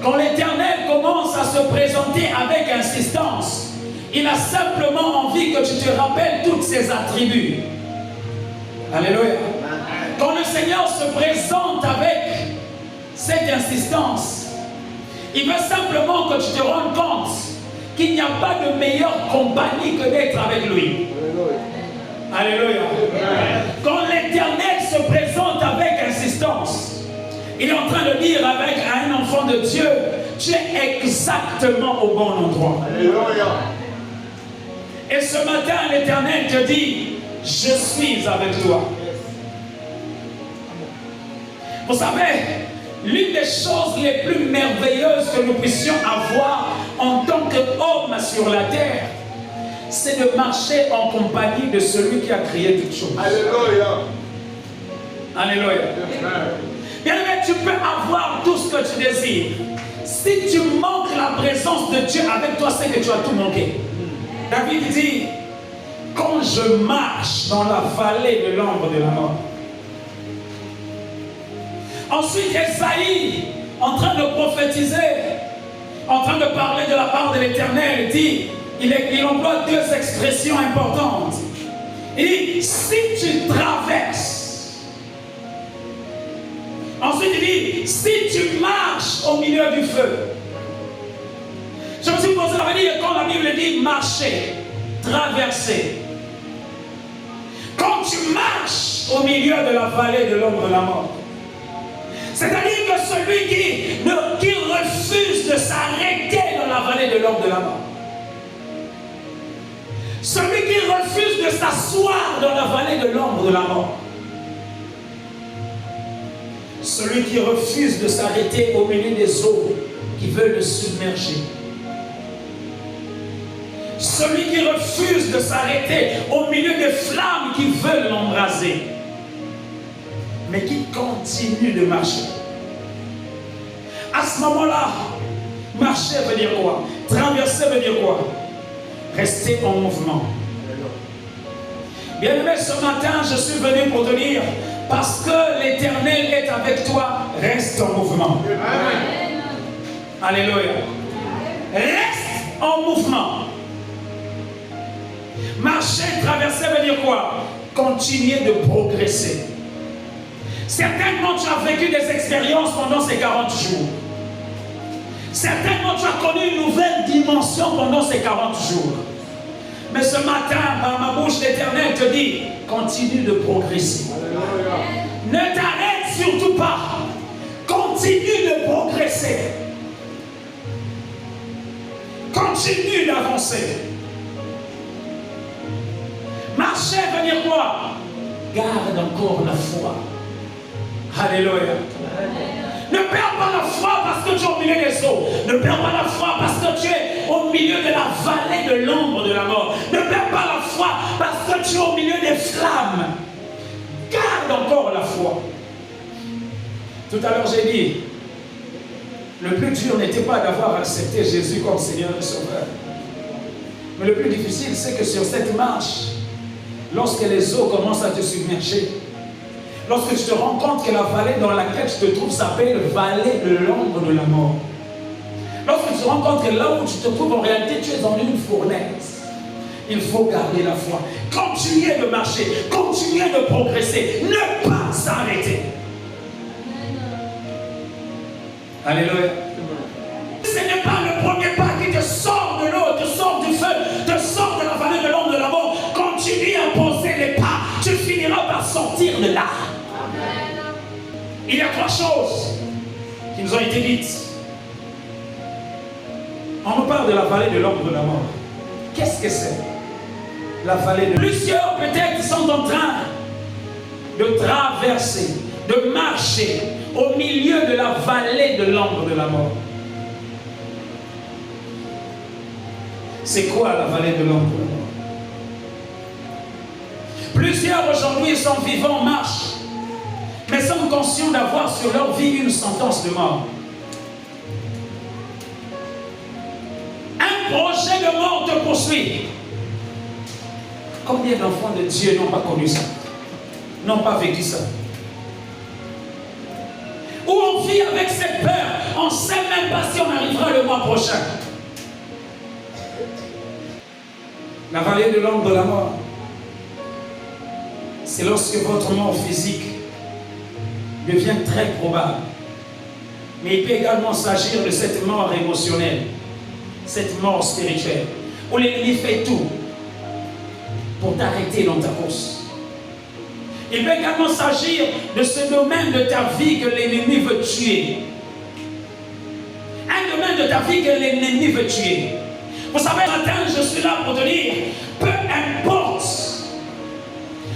Quand l'Éternel commence à se présenter avec insistance, il a simplement envie que tu te rappelles tous ses attributs. Alléluia. Quand le Seigneur se présente avec cette insistance, il veut simplement que tu te rendes compte qu'il n'y a pas de meilleure compagnie que d'être avec lui. Alléluia. Quand l'Éternel se présente avec insistance, il est en train de dire avec un enfant de Dieu, tu es exactement au bon endroit. Alléluia. Et ce matin, l'Éternel te dit, je suis avec toi. Vous savez, l'une des choses les plus merveilleuses que nous puissions avoir en tant qu'hommes sur la terre, c'est de marcher en compagnie de celui qui a créé toutes choses. Alléluia. Alléluia. Bien-aimé, tu peux avoir tout ce que tu désires. Si tu manques la présence de Dieu avec toi, c'est que tu as tout manqué. David dit, quand je marche dans la vallée de l'ombre de la mort. Ensuite, Esaïe, en train de prophétiser, en train de parler de la part de l'Éternel, dit, il emploie deux expressions importantes. Il dit, si tu traverses. Ensuite, il dit, si tu marches au milieu du feu. Je me suis posé la question, quand la Bible dit marcher, traverser. Quand tu marches au milieu de la vallée de l'ombre de la mort, c'est-à-dire que celui qui refuse de s'arrêter dans la vallée de l'ombre de la mort, celui qui refuse de s'asseoir dans la vallée de l'ombre de la mort, celui qui refuse de s'arrêter au milieu des eaux qui veulent le submerger, celui qui refuse de s'arrêter au milieu des flammes qui veulent l'embraser, mais qui continue de marcher. À ce moment-là, marcher veut dire quoi? Traverser veut dire quoi? Rester en mouvement. Bien-aimé, ce matin, je suis venu pour te dire, parce que l'Éternel est avec toi, reste en mouvement. Amen. Alléluia. Reste en mouvement. Marcher, traverser veut dire quoi? Continuer de progresser. Certainement, tu as vécu des expériences pendant ces 40 jours. Certainement, tu as connu une nouvelle dimension pendant ces 40 jours. Mais ce matin, par ma bouche, l'Éternel te dit, continue de progresser. Alléluia. Ne t'arrête surtout pas. Continue de progresser. Continue d'avancer. Marcher veut dire quoi? Garde encore la foi. Alléluia. Ne perds pas la foi parce que tu es au milieu des eaux. Ne perds pas la foi parce que tu es au milieu de la vallée de l'ombre de la mort. Ne perds pas la foi parce que tu es au milieu des flammes. Garde encore la foi. Tout à l'heure j'ai dit, le plus dur n'était pas d'avoir accepté Jésus comme Seigneur et Sauveur. Mais le plus difficile, c'est que sur cette marche, lorsque les eaux commencent à te submerger, lorsque tu te rends compte que la vallée dans laquelle tu te trouves s'appelle vallée de l'ombre de la mort. Lorsque tu te rends compte que là où tu te trouves en réalité, tu es dans une fournaise. Il faut garder la foi. Continuez de marcher, continuez de progresser, ne pas s'arrêter. Alléluia. Ce n'est pas le premier pas qui te sort de l'eau, te sort du feu, te sort de la vallée de l'ombre de la mort. Continue à poser les pas, tu finiras par sortir de là. Il y a trois choses qui nous ont été dites. On nous parle de la vallée de l'ombre de la mort. Qu'est-ce que c'est? La vallée de... Plusieurs peut-être sont en train de traverser, de marcher au milieu de la vallée de l'ombre de la mort. C'est quoi la vallée de l'ombre de la mort? Plusieurs aujourd'hui sont vivants en marche, mais sont conscients d'avoir sur leur vie une sentence de mort. Un projet de mort te poursuit. Combien d'enfants de Dieu n'ont pas connu ça? N'ont pas vécu ça? Où on vit avec cette peur, on sait même même pas si on arrivera le mois prochain. La vallée de l'ombre de la mort, c'est lorsque votre mort physique devient très probable. Mais il peut également s'agir de cette mort émotionnelle, cette mort spirituelle, où l'ennemi fait tout pour t'arrêter dans ta course. Il peut également s'agir de ce domaine de ta vie que l'ennemi veut tuer. Un domaine de ta vie que l'ennemi veut tuer. Vous savez, ce matin, je suis là pour te dire, peu importe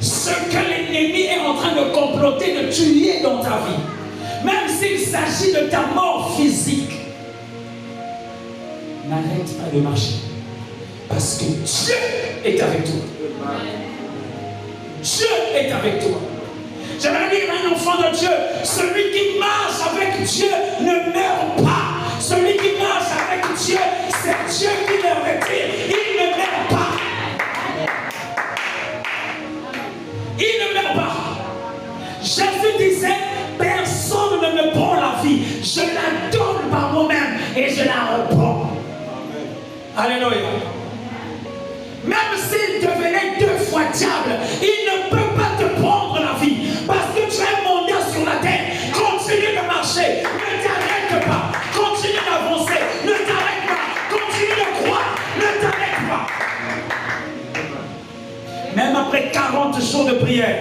ce que l'ennemi est en train de comploter, de tuer dans ta vie, même s'il s'agit de ta mort physique, n'arrête pas de marcher. Parce que Dieu est avec toi. Dieu est avec toi. J'aimerais dire à un enfant de Dieu, celui qui marche avec Dieu ne meurt pas. Celui qui marche avec Dieu, c'est Dieu qui le retire. Il ne meurt pas. Il ne meurt pas. Jésus disait, personne ne me prend la vie. Je la donne par moi-même et je la reprends. Alléluia. Même s'il devenait 2 fois diable, il ne peut pas te prendre la vie. Parce que tu as un mandat sur la terre. Continue de marcher. Ne t'arrête pas. Continue d'avancer. Ne t'arrête pas. Continue de croire. Ne t'arrête pas. Même après 40 jours de prière,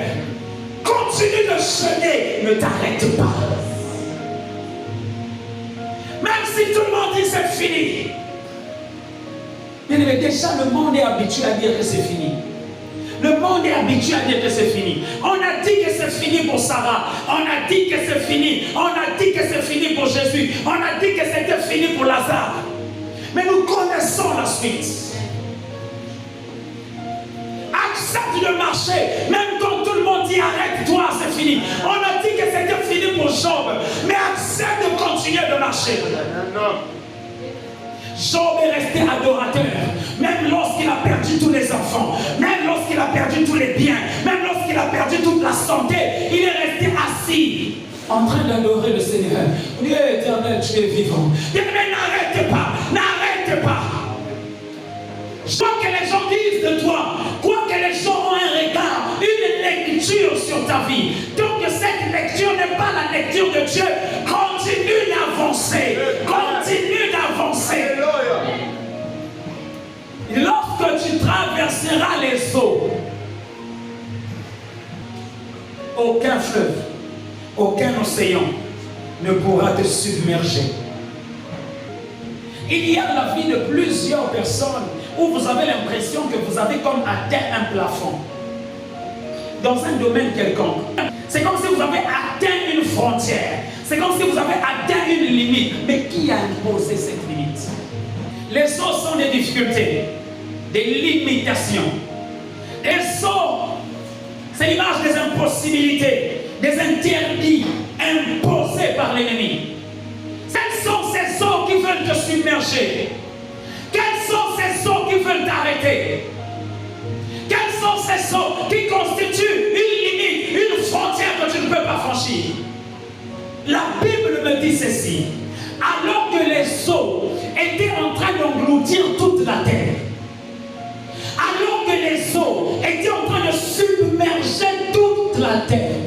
continue de jeûner. Ne t'arrête pas. Même si tout le monde dit c'est fini. Bien aimé, déjà le monde est habitué à dire que c'est fini. Le monde est habitué à dire que c'est fini. On a dit que c'est fini pour Sarah. On a dit que c'est fini. On a dit que c'est fini pour Jésus. On a dit que c'était fini pour Lazare. Mais nous connaissons la suite. Accepte de marcher. Même quand tout le monde dit arrête-toi, c'est fini. On a dit que c'était fini pour Job. Mais accepte de continuer de marcher. Job est resté adorateur, même lorsqu'il a perdu tous les enfants, même lorsqu'il a perdu tous les biens, même lorsqu'il a perdu toute la santé, il est resté assis, en train d'adorer le Seigneur. Dieu éternel, tu es vivant. Mais n'arrête pas, n'arrête pas. Quoi que les gens disent de toi, quoi que les gens ont un regard, une lecture sur ta vie, donc cette lecture n'est pas la lecture de Dieu, continue d'avancer, continue d'avancer. Lorsque tu traverseras les eaux, aucun fleuve, aucun océan ne pourra te submerger. Il y a la vie de plusieurs personnes où vous avez l'impression que vous avez comme atteint un plafond dans un domaine quelconque. C'est comme si vous avez atteint une frontière. C'est comme si vous avez atteint une limite. Mais qui a imposé cette limite? Les eaux sont des difficultés, des limitations. Les eaux, c'est l'image des impossibilités, des interdits imposés par l'ennemi. Quelles sont ces eaux qui veulent te submerger? Quelles sont ces eaux qui veulent t'arrêter? Quelles sont ces eaux qui constituent une limite, une frontière que tu ne peux pas franchir? La Bible me dit ceci. Alors que les eaux étaient en train d'engloutir toute la terre, alors que les eaux étaient en train de submerger toute la terre,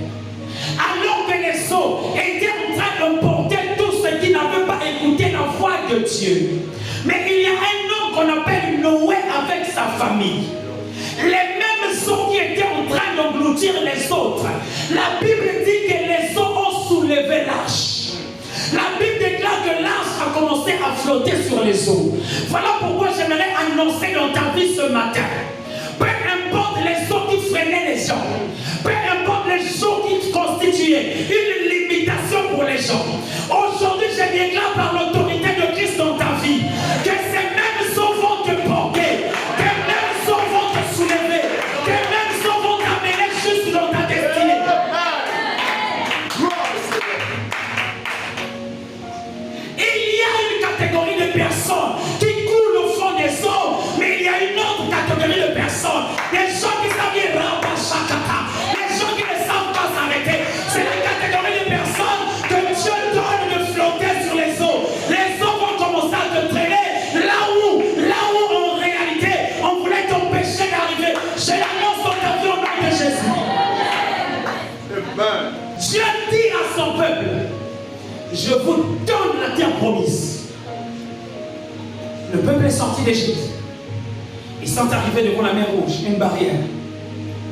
alors que les eaux étaient en train d'emporter tous ceux qui n'avaient pas écouté la voix de Dieu, mais il y a un homme qu'on appelle Noé avec sa famille. Les mêmes eaux qui étaient en train d'engloutir les autres, la Bible dit que les eaux ont soulevé l'arche. La Bible déclare que l'arche a commencé à flotter sur les eaux. Voilà pourquoi j'aimerais annoncer dans ta vie ce matin. Peu importe les eaux qui freinaient les gens, peu importe les eaux qui constituaient une limitation pour les gens, aujourd'hui je déclare par l'autorité de Christ dans ta vie que ces mêmes eaux vont te porter, que ces mêmes eaux vont te soulever, que ces mêmes eaux vont t'amener juste dans ta destinée. Il y a une catégorie de personnes qui coulent au fond des eaux, mais il y a une autre catégorie de personnes, des gens qui savent les gens qui ne savent pas s'arrêter. C'est la catégorie de personnes que Dieu donne de flotter sur les eaux. je vous donne la terre promise. Le peuple est sorti d'Égypte. Ils sont arrivés devant la mer Rouge, une barrière,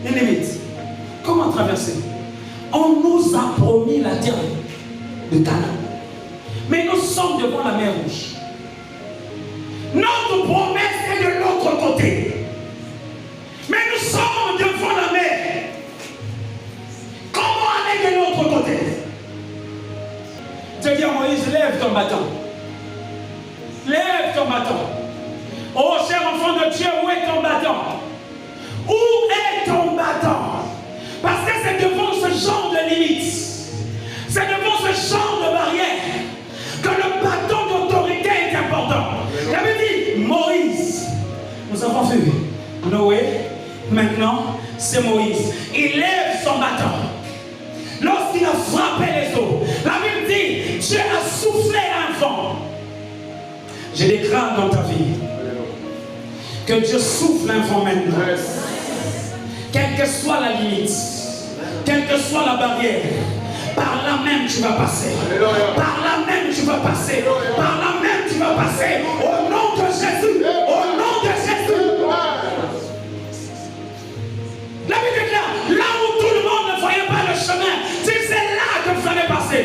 une limite. Comment traverser? On nous a promis la terre de Canaan. Mais nous sommes devant la mer Rouge. Notre promesse est de l'autre côté. Mais nous sommes devant la mer. Comment aller de l'autre côté? Dieu dit à Moïse, lève ton bâton. Lève ton bâton. Oh cher enfant de Dieu, où est ton bâton? Où est ton bâton? Parce que c'est devant ce genre de limite, c'est devant ce genre de barrière que le bâton d'autorité est important. J'avais dit, Moïse, nous avons vu Noé, maintenant c'est Moïse. Il lève son bâton. Lorsqu'il a frappé les eaux, la Bible dit, Dieu a soufflé un vent. Je déclare dans ta vie que Dieu souffle un vent maintenant. Quelle que soit la limite, quelle que soit la barrière, par là même tu vas passer. Par là même tu vas passer. Par là même tu vas passer. Au nom de Jésus. Au nom de Jésus. La Bible déclare, là où tout le monde ne voyait pas le chemin, c'est là que vous allez passer.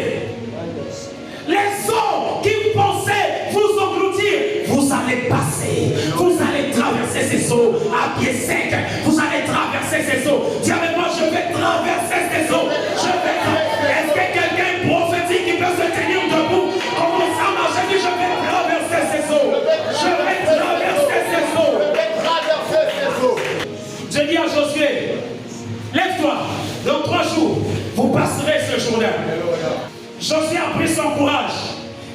Les eaux qui pensaient vous engloutir, vous allez passer. Vous allez traverser ces eaux à pied sec. Vous allez traverser ces eaux. Dis avec moi, je vais traverser ces eaux. Je vais traverser. Est-ce que quelqu'un est prophétique qui peut se tenir debout? Comment ça marche? Je dis, je vais traverser ces eaux. Je vais traverser ces eaux. Je dis à Josué, lève-toi. Dans 3 jours, vous passerez ce Jourdain. Josué a pris son courage.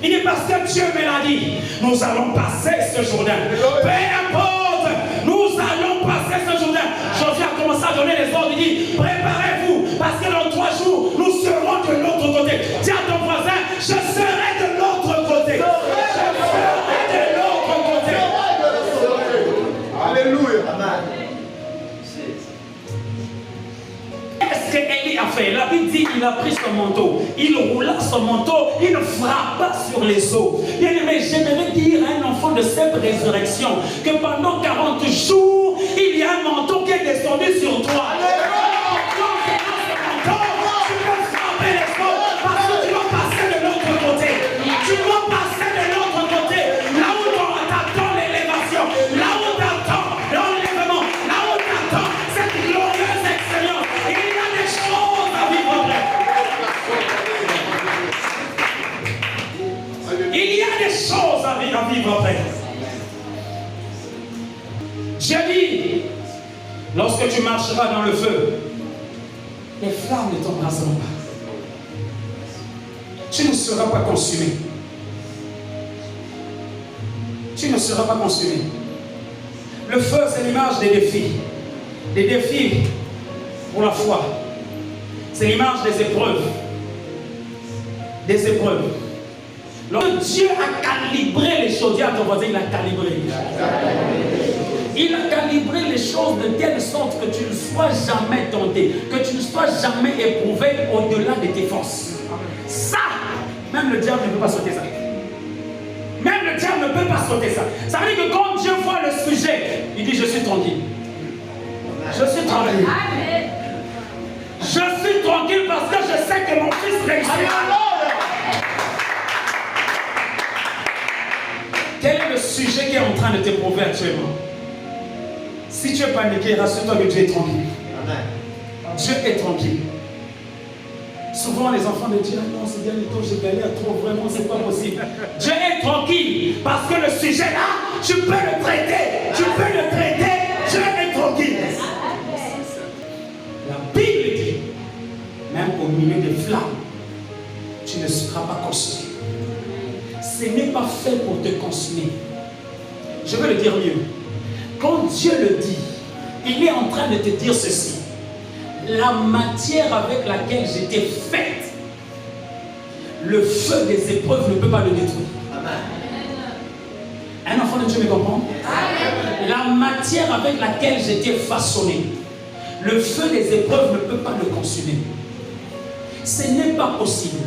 Il dit parce que Dieu me l'a dit, nous allons passer ce Jourdain. Peu importe, nous allons passer ce Jourdain. Josué a commencé à donner les ordres. Il dit, préparez-vous, parce que dans 3 jours, nous serons de l'autre côté. Dis à ton voisin, je serai de l'autre côté. Je serai de l'autre côté. Alléluia. Qu'est-ce qu'Élie a fait? La Bible dit qu'il a pris son manteau, il roula son manteau, il frappa sur les eaux. Bien aimé, j'aimerais dire à un enfant de cette résurrection que pendant 40 jours, il y a un manteau qui est descendu sur toi. Tu peux frapper les eaux parce que tu vas passer de l'autre côté. Tu vas passer de l'autre côté. Là où tu attends l'élévation, là où tu attends l'enlèvement, là où tu attends cette glorieuse expérience. Il y a des choses à vivre après. Il y a des choses à vivre après. J'ai dit, lorsque tu marcheras dans le feu, les flammes ne t'embrasseront pas. Tu ne seras pas consumé. Tu ne seras pas consumé. Le feu, c'est l'image des défis. Des défis pour la foi. C'est l'image des épreuves. Des épreuves. Lorsque Dieu a calibré les choses, dis à ton voisin, il a calibré. Il a calibré les choses de telle sorte que tu ne sois jamais tenté, que tu ne sois jamais éprouvé au-delà de tes forces. Ça, même le diable ne peut pas sauter ça. Même le diable ne peut pas sauter ça. Ça veut dire que quand Dieu voit le sujet, il dit, je suis tranquille. Je suis tranquille. Je suis tranquille parce que je sais que mon fils réussira. Quel est le sujet qui est en train de t'éprouver actuellement? Si tu es paniqué, rassure-toi que Dieu est tranquille. Amen. Dieu est tranquille. Souvent les enfants de Dieu, non, c'est bien le temps, j'ai galère trop, vraiment, c'est pas possible. Dieu est tranquille parce que le sujet là, tu peux le traiter. Tu peux le traiter. Dieu est tranquille. La Bible dit, même au milieu des flammes, tu ne seras pas consumé. Ce n'est pas fait pour te consumer. Je veux le dire mieux. Quand Dieu le dit, il est en train de te dire ceci. La matière avec laquelle j'étais faite, le feu des épreuves ne peut pas le détruire. Amen. Un enfant de Dieu me comprend? Amen. La matière avec laquelle j'étais façonné, le feu des épreuves ne peut pas le consumer. Ce n'est pas possible.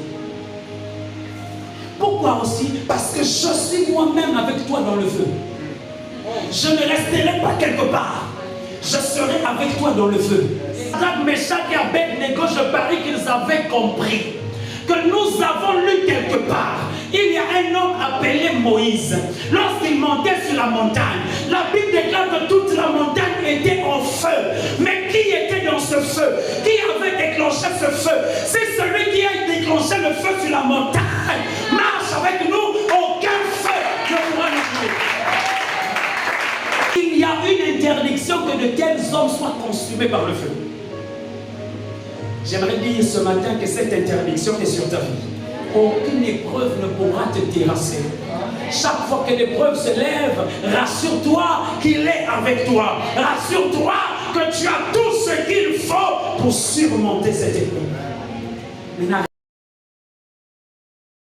Pourquoi aussi? Parce que je suis moi-même avec toi dans le feu. Je ne resterai pas quelque part. Je serai avec toi dans le feu. Shadrach, Meshach et Abednego, je parie qu'ils avaient compris que nous avons lu quelque part. Il y a un homme appelé Moïse. Lorsqu'il montait sur la montagne, la Bible déclare que toute la montagne était en feu. Mais qui était dans ce feu? Qui avait déclenché ce feu? C'est celui qui a déclenché le feu sur la montagne. Marche avec nous, aucun feu ne pourra nous tuer. Il y a une interdiction que de tels hommes soient consumés par le feu. J'aimerais dire ce matin que cette interdiction est sur ta vie. Aucune épreuve ne pourra te terrasser. Chaque fois que l'épreuve se lève, rassure-toi qu'il est avec toi. Rassure-toi que tu as tout ce qu'il faut pour surmonter cette épreuve.